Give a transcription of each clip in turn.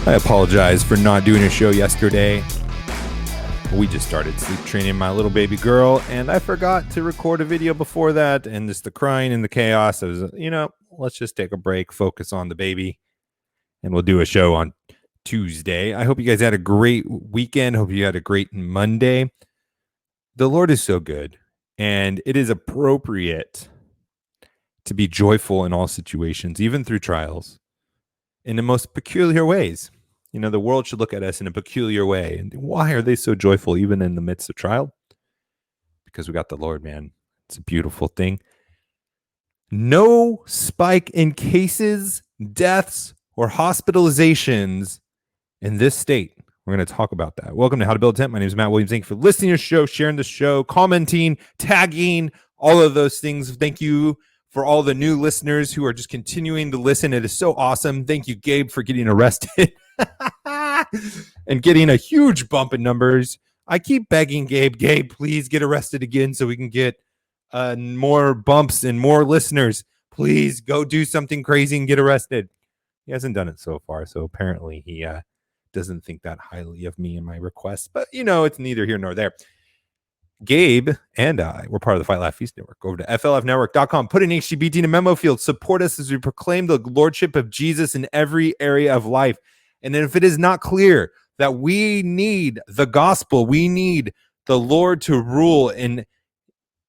I apologize for not doing a show yesterday. We just started sleep training my little baby girl, and I forgot to record a video before that, and just the crying and the chaos. I was, let's just take a break, focus on the baby, and we'll do a show on Tuesday. I hope you guys had a great weekend. Hope you had a great Monday. The Lord is so good, and it is appropriate to be joyful in all situations, even through trials, in the most peculiar ways. You know, the world should look at us in a peculiar way. And why are they so joyful even in the midst of trial? Because we got the Lord, man. It's a beautiful thing. No spike in cases, deaths, or hospitalizations in this state. We're going to talk about that. Welcome to How to Build a Tent. My name is Matt Williams. Thank you for listening to the show, sharing the show, commenting, tagging, all of those things. Thank you for all the new listeners who are just continuing to listen. It is so awesome. Thank you, Gabe, for getting arrested and getting a huge bump in numbers. I keep begging Gabe, please get arrested again so we can get more bumps and more listeners. Please go do something crazy and get arrested. He hasn't done it so far, so apparently he doesn't think that highly of me and my requests. But, it's neither here nor there. Gabe and I were part of the Fight Laugh Feast Network. Go over to flfnetwork.com. Put an HTBT in a memo field. Support us as we proclaim the lordship of Jesus in every area of life. And if it is not clear that we need the gospel, we need the Lord to rule in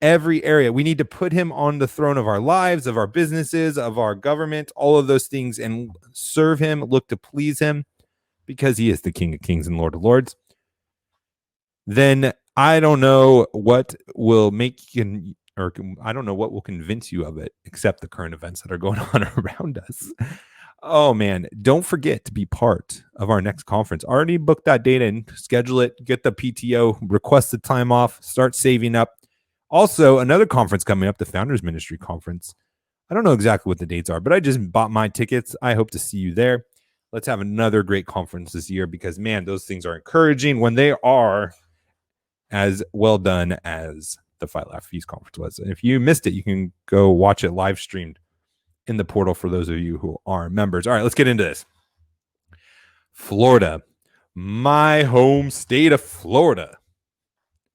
every area. We need to put him on the throne of our lives, of our businesses, of our government, all of those things, and serve him, look to please him, because he is the King of Kings and Lord of Lords. Then I don't know what will make you, or I don't know what will convince you of it, except the current events that are going on around us. Oh, man, don't forget to be part of our next conference. Already book that date and schedule it, get the PTO, request the time off, start saving up. Also, another conference coming up, the Founders Ministry Conference. I don't know exactly what the dates are, but I just bought my tickets. I hope to see you there. Let's have another great conference this year because, man, those things are encouraging when they are as well done as the Fight Laugh Feast Conference was. And if you missed it, you can go watch it live streamed in the portal for those of you who are members. All right, let's get into this. Florida, my home state of Florida.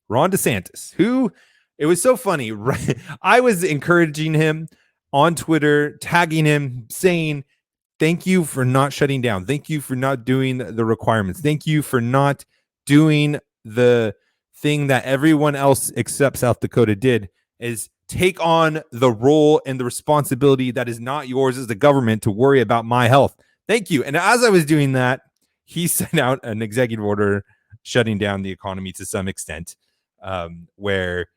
Ron DeSantis, who, it was so funny. Right? I was encouraging him on Twitter, tagging him, saying, thank you for not shutting down. Thank you for not doing the requirements. Thank you for not doing the thing that everyone else except South Dakota did, is take on the role and the responsibility that is not yours as the government to worry about my health. Thank you. And as I was doing that, he sent out an executive order shutting down the economy to some extent, where,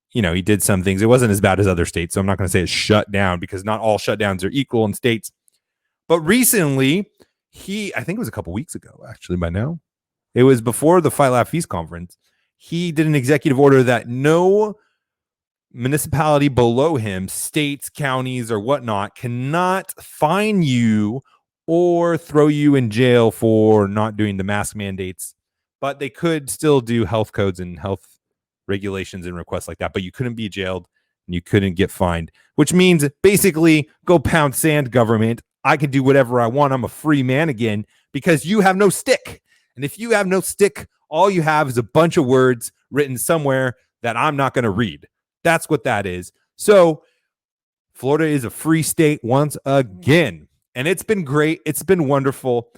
he did some things. It wasn't as bad as other states, so I'm not going to say it's shut down because not all shutdowns are equal in states. But recently, I think it was a couple weeks ago, actually, by now. It was before the Fight Laugh Feast Conference. He did an executive order that no municipality below him, states, counties, or whatnot, cannot fine you or throw you in jail for not doing the mask mandates. But they could still do health codes and health regulations and requests like that. But you couldn't be jailed and you couldn't get fined, which means basically go pound sand, government. I can do whatever I want. I'm a free man again because you have no stick. And if you have no stick, all you have is a bunch of words written somewhere that I'm not going to read. That's what that is. So Florida is a free state once again. And it's been great. It's been wonderful.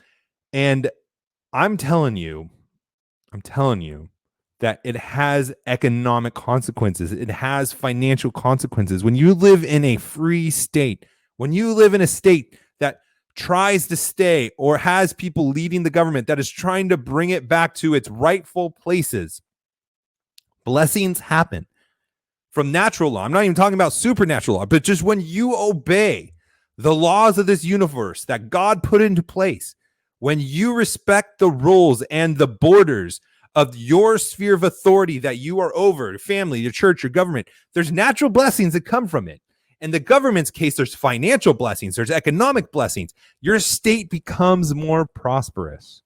And I'm telling you that it has economic consequences. It has financial consequences. When you live in a free state, when you live in a state that tries to stay or has people leading the government that is trying to bring it back to its rightful places, blessings happen from natural law. I'm not even talking about supernatural law, but just when you obey the laws of this universe that God put into place, when you respect the rules and the borders of your sphere of authority that you are over, your family, your church, your government, there's natural blessings that come from it. In the government's case, there's financial blessings, there's economic blessings. Your state becomes more prosperous.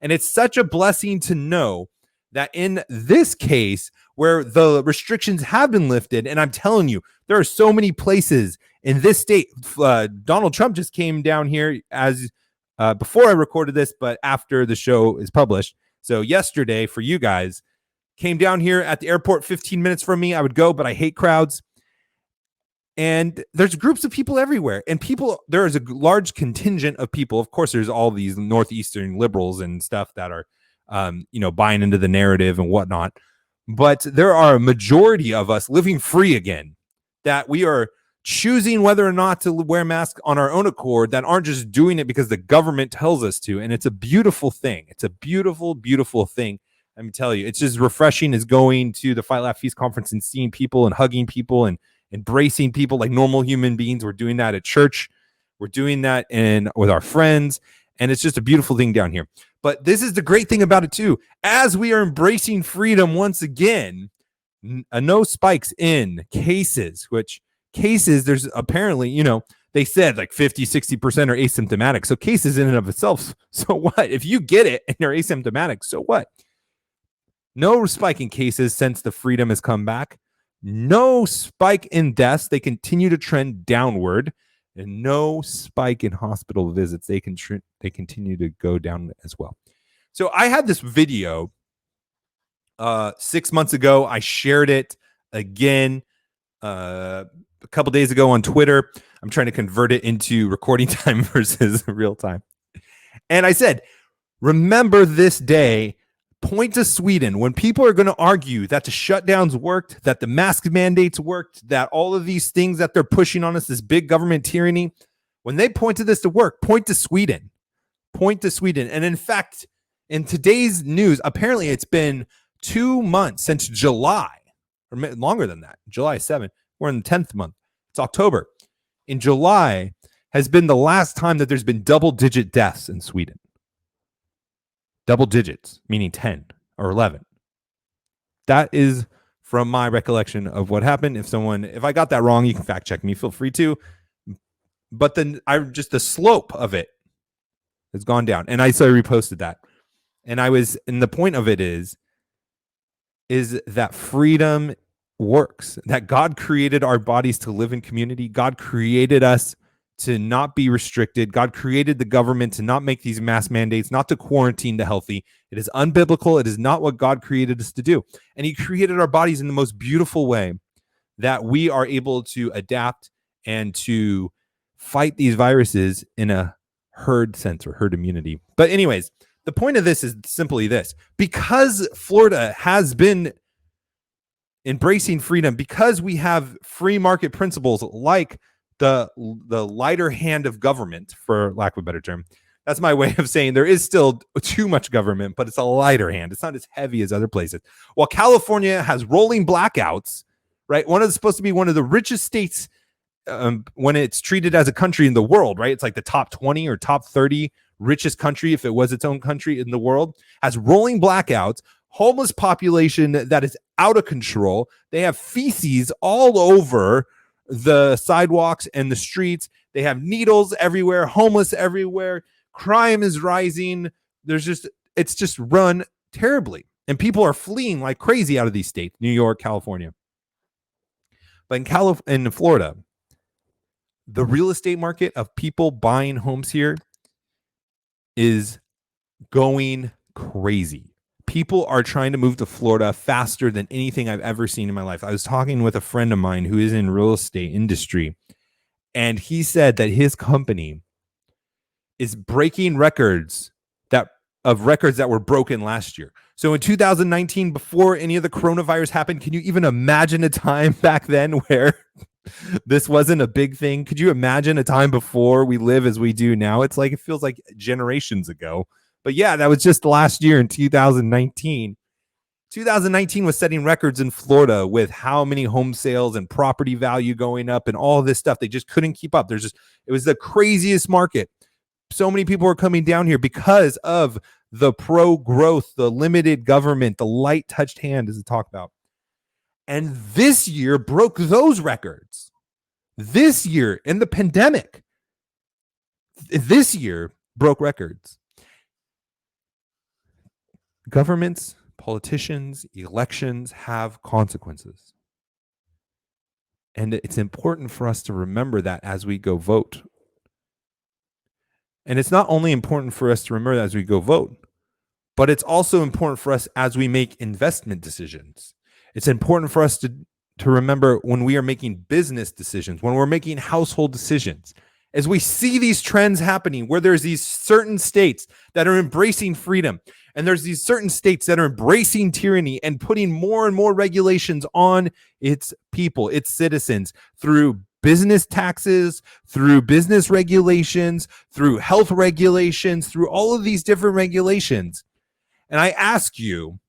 And it's such a blessing to know that in this case, where the restrictions have been lifted, and I'm telling you, there are so many places in this state. Donald Trump just came down here as before I recorded this, but after the show is published. So yesterday for you guys, came down here at the airport 15 minutes from me. I would go, but I hate crowds. And there's groups of people everywhere. And there is a large contingent of people. Of course, there's all these Northeastern liberals and stuff that are, buying into the narrative and whatnot. But there are a majority of us living free again, that we are choosing whether or not to wear masks on our own accord, that aren't just doing it because the government tells us to. And it's a beautiful thing. It's a beautiful, beautiful thing. Let me tell you, it's just refreshing as going to the Fight Laugh Feast conference and seeing people and hugging people and embracing people like normal human beings. We're doing that at church. We're doing that with our friends. And it's just a beautiful thing down here. But this is the great thing about it too. As we are embracing freedom once again, no spikes in cases, there's apparently, they said like 50, 60% are asymptomatic. So cases in and of itself. So what? If you get it and you're asymptomatic, so what? No spike in cases since the freedom has come back. No spike in deaths. They continue to trend downward. And no spike in hospital visits. They continue to go down as well. So I had this video 6 months ago. I shared it again a couple days ago on Twitter. I'm trying to convert it into recording time versus real time. And I said, remember this day. Point to Sweden. When people are going to argue that the shutdowns worked, that the mask mandates worked, that all of these things that they're pushing on us, this big government tyranny, when they point to this to work, point to Sweden. Point to Sweden. And in fact, in today's news, apparently it's been 2 months since July, or longer than that, July 7th. We're in the 10th month. It's October. In July has been the last time that there's been double-digit deaths in Sweden. Double digits, meaning 10 or 11. That is from my recollection of what happened. If I got that wrong, you can fact check me. Feel free to. But then the slope of it has gone down. And I reposted that. And the point of it is that freedom works. That God created our bodies to live in community. God created us to not be restricted. God created the government to not make these mass mandates, not to quarantine the healthy. It is unbiblical. It is not what God created us to do. And he created our bodies in the most beautiful way that we are able to adapt and to fight these viruses in a herd sense or herd immunity. But anyways, the point of this is simply this. Because Florida has been embracing freedom, because we have free market principles like the lighter hand of government, for lack of a better term. That's my way of saying there is still too much government, but it's a lighter hand. It's not as heavy as other places. While California has rolling blackouts, right? Supposed to be one of the richest states when it's treated as a country in the world, right? It's like the top 20 or top 30 richest country, if it was its own country in the world, has rolling blackouts, homeless population that is out of control. They have feces all over the sidewalks and the streets. They have needles everywhere, homeless everywhere. Crime is rising. It's just run terribly. And people are fleeing like crazy out of these states, New York, California. But in Florida, the real estate market of people buying homes here is going crazy. People are trying to move to Florida faster than anything I've ever seen in my life. I was talking with a friend of mine who is in real estate industry, and he said that his company is breaking records that were broken last year. So in 2019, before any of the coronavirus happened, can you even imagine a time back then where this wasn't a big thing? Could you imagine a time before we live as we do now? It's like, it feels like generations ago. But yeah, that was just last year in 2019. 2019 was setting records in Florida with how many home sales and property value going up and all this stuff. They just couldn't keep up. It was the craziest market. So many people were coming down here because of the pro-growth, the limited government, the light touched hand, as we talk about. And this year broke those records. This year, in the pandemic, this year broke records. Governments, politicians, elections have consequences. And it's important for us to remember that as we go vote. And it's not only important for us to remember that as we go vote, but it's also important for us as we make investment decisions. It's important for us to remember when we are making business decisions, when we're making household decisions, as we see these trends happening where there's these certain states that are embracing freedom and there's these certain states that are embracing tyranny and putting more and more regulations on its people, its citizens, through business taxes, through business regulations, through health regulations, through all of these different regulations. And I ask you,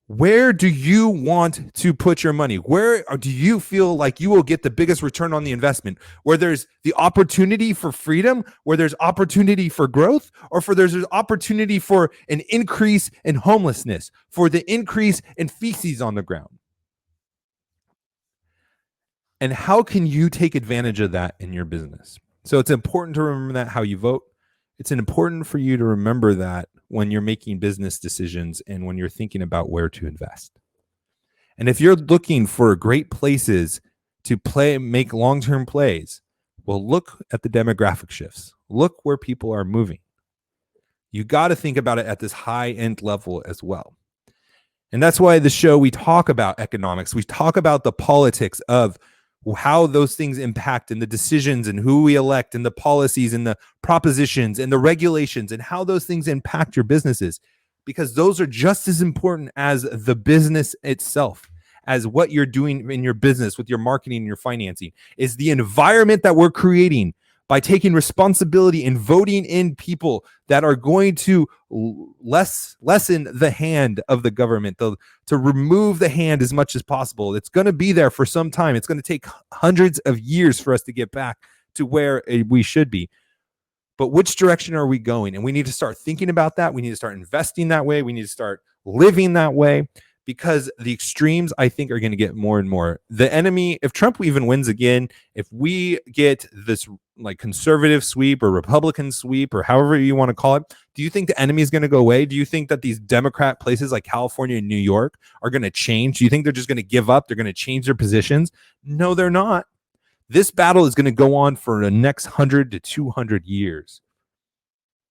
where do you want to put your money? Where do you feel like you will get the biggest return on the investment? Where there's the opportunity for freedom, where there's opportunity for growth, or for there's an opportunity for an increase in homelessness, for the increase in feces on the ground? And how can you take advantage of that in your business? So it's important to remember that how you vote. It's important for you to remember that when you're making business decisions and when you're thinking about where to invest. And if you're looking for great places to make long-term plays, well, look at the demographic shifts. Look where people are moving. You got to think about it at this high-end level as well. And that's why the show, we talk about economics. We talk about the politics of how those things impact and the decisions and who we elect and the policies and the propositions and the regulations and how those things impact your businesses, because those are just as important as the business itself, as what you're doing in your business with your marketing and your financing, is the environment that we're creating by taking responsibility and voting in people that are going to lessen the hand of the government, to remove the hand as much as possible. It's going to be there for some time. It's going to take hundreds of years for us to get back to where we should be. But which direction are we going? And we need to start thinking about that. We need to start investing that way. We need to start living that way, because the extremes, I think, are going to get more and more. The enemy, if Trump even wins again, if we get this like conservative sweep or Republican sweep or however you want to call it, do you think the enemy is going to go away? Do you think that these Democrat places like California and New York are going to change? Do you think they're just going to give up? They're going to change their positions? No, they're not. This battle is going to go on for the next 100 to 200 years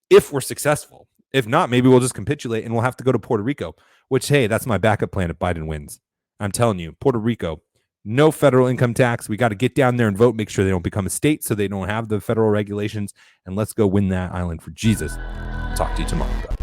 if we're successful. If not, maybe we'll just capitulate and we'll have to go to Puerto Rico, which, hey, that's my backup plan if Biden wins. I'm telling you, Puerto Rico, no federal income tax. We got to get down there and vote, make sure they don't become a state so they don't have the federal regulations, and let's go win that island for Jesus. Talk to you tomorrow, guys.